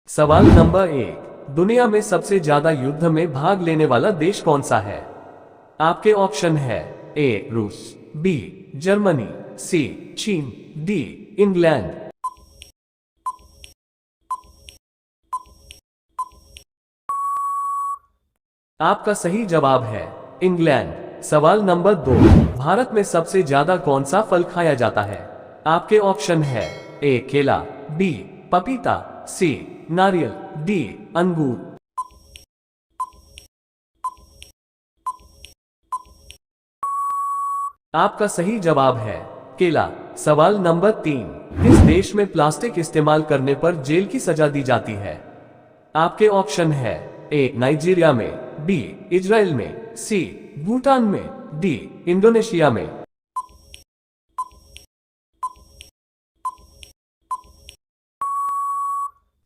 सवाल नंबर 1, दुनिया में सबसे ज्यादा युद्ध में भाग लेने वाला देश कौन सा है? आपके ऑप्शन है ए रूस, बी जर्मनी, सी चीन, डी इंग्लैंड। आपका सही जवाब है इंग्लैंड। सवाल नंबर 2, भारत में सबसे ज्यादा कौन सा फल खाया जाता है? आपके ऑप्शन है ए केला, बी पपीता, सी नारियल, डी अंगूर। आपका सही जवाब है केला। सवाल नंबर 3, किस देश में प्लास्टिक इस्तेमाल करने पर जेल की सजा दी जाती है? आपके ऑप्शन है ए नाइजीरिया में, बी इजराइल में, सी भूटान में, डी इंडोनेशिया में।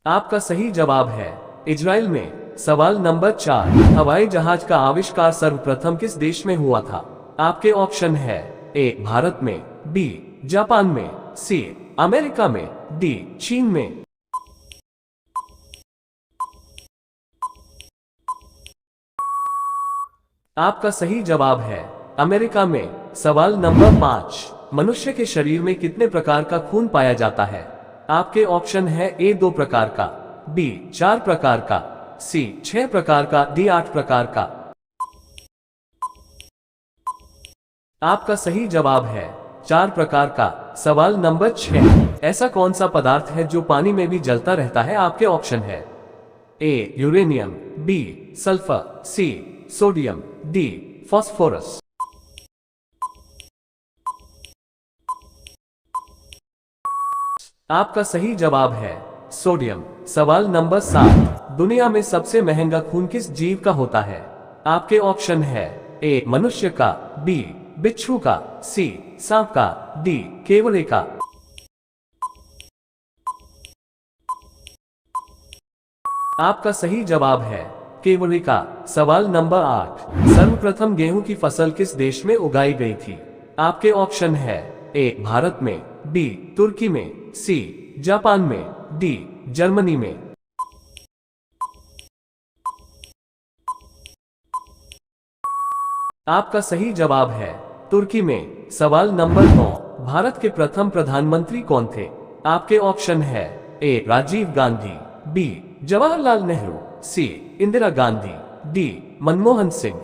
आपका सही जवाब है इजराइल में। सवाल नंबर 4, हवाई जहाज का आविष्कार सर्वप्रथम किस देश में हुआ था? आपके ऑप्शन है ए भारत में, बी जापान में, सी अमेरिका में, डी चीन में। आपका सही जवाब है अमेरिका में। सवाल नंबर 5, मनुष्य के शरीर में कितने प्रकार का खून पाया जाता है? आपके ऑप्शन है ए 2 प्रकार का, बी 4 प्रकार का, सी 6 प्रकार का, डी 8 प्रकार का। आपका सही जवाब है 4 प्रकार का। सवाल नंबर 6, ऐसा कौन सा पदार्थ है जो पानी में भी जलता रहता है? आपके ऑप्शन है A uranium, B sulphur, C sodium, D phosphorus. आपका सही जवाब है सोडियम। सवाल नंबर 7, दुनिया में सबसे महंगा खून किस जीव का होता है? आपके ऑप्शन है ए मनुष्य का, बी बिच्छू का, सी सांप का, डी केवड़े का। आपका सही जवाब है केवड़े का। सवाल नंबर 8, सर्वप्रथम गेहूं की फसल किस देश में उगाई गई थी? आपके ऑप्शन है ए भारत में, बी तुर्की में, सी जापान में, डी जर्मनी में। आपका सही जवाब है तुर्की में। सवाल नंबर 9, भारत के प्रथम प्रधानमंत्री कौन थे? आपके ऑप्शन है ए राजीव गांधी, बी जवाहरलाल नेहरू, सी इंदिरा गांधी, डी मनमोहन सिंह।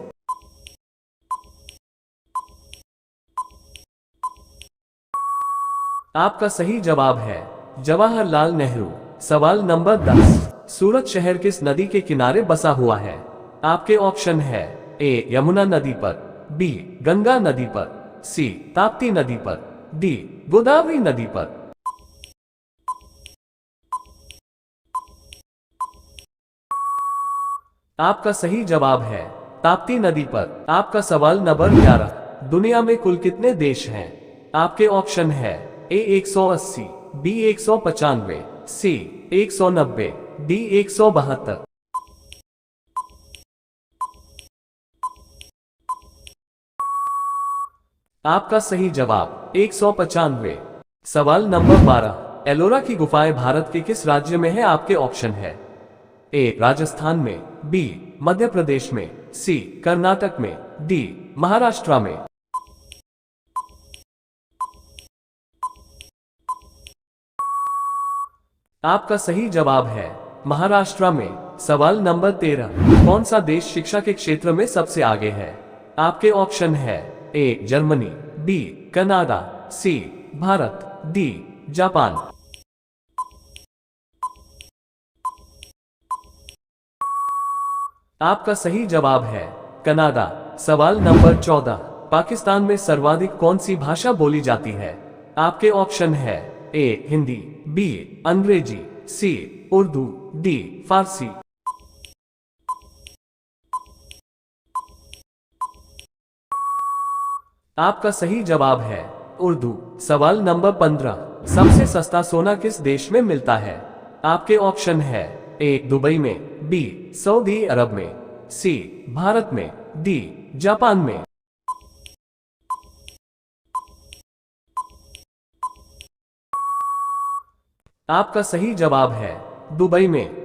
आपका सही जवाब है जवाहरलाल नेहरू। सवाल नंबर 10, सूरत शहर किस नदी के किनारे बसा हुआ है? आपके ऑप्शन है ए यमुना नदी पर, बी गंगा नदी पर, सी ताप्ती नदी पर, डी गोदावरी नदी पर। आपका सही जवाब है ताप्ती नदी पर। आपका सवाल नंबर 11, दुनिया में कुल कितने देश हैं? आपके ऑप्शन है ए 180, बी 195, सी 190, डी 172। आपका सही जवाब 195। सवाल नंबर 12, एलोरा की गुफाएं भारत के किस राज्य में है? आपके ऑप्शन है ए राजस्थान में, बी मध्य प्रदेश में, सी कर्नाटक में, डी महाराष्ट्र में। आपका सही जवाब है महाराष्ट्र में। सवाल नंबर 13, कौन सा देश शिक्षा के क्षेत्र में सबसे आगे है? आपके ऑप्शन है A Germany, B Canada, C Bharat, D Japan. आपका सही जवाब है कनाडा। सवाल नंबर 14, पाकिस्तान में सर्वाधिक कौन सी भाषा बोली जाती है? आपके ऑप्शन है ए हिंदी, बी अंग्रेजी, सी उर्दू, डी फारसी। आपका सही जवाब है उर्दू। सवाल नंबर 15, सबसे सस्ता सोना किस देश में मिलता है? आपके ऑप्शन है ए दुबई में, बी सऊदी अरब में, सी भारत में, डी जापान में। आपका सही जवाब है दुबई में।